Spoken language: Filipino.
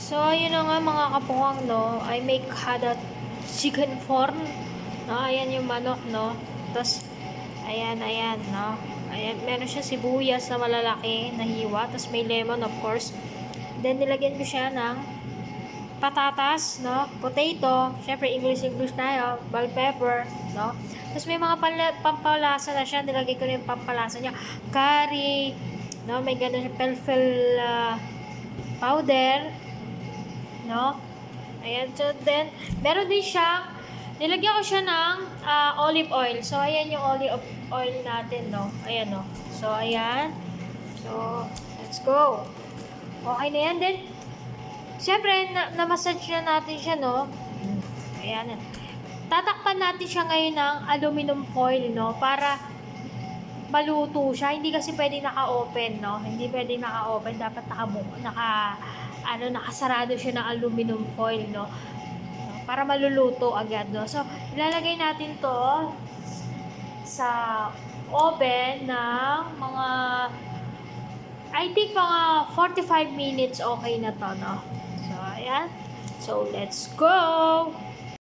So, ayun na nga mga kapuhang, no. I make hada chicken form. No, ayan yung manok, no. Tapos, ayan, no. Ayan, meron siya sibuyas na malalaki na hiwa. Tapos may lemon, of course. Then, nilagyan ko siya ng patatas, no. Potato. Syempre, English tayo. Bell pepper, no. Tapos may mga pampalasa na siya. Nilagay ko na yung pampalasa niya. Curry, no. May gano'n siya. Pelfel powder, no? Ayan, so then, meron din siyang, nilagyan ko siya ng olive oil. So, ayan yung olive oil natin, no? Ayan, no? So, ayan. So, let's go. Okay na yan. Then, syempre, na-massage na natin siya, no? Ayan. Tatakpan natin siya ngayon ng aluminum foil, no? Para maluto siya. Hindi kasi pwedeng naka-open, no? Hindi pwedeng naka-open. Dapat nakasarado siya ng aluminum foil, no? Para maluluto agad, no? So, ilalagay natin to sa oven ng mga I think mga 45 minutes okay na to, no? So, ayan. So, let's go!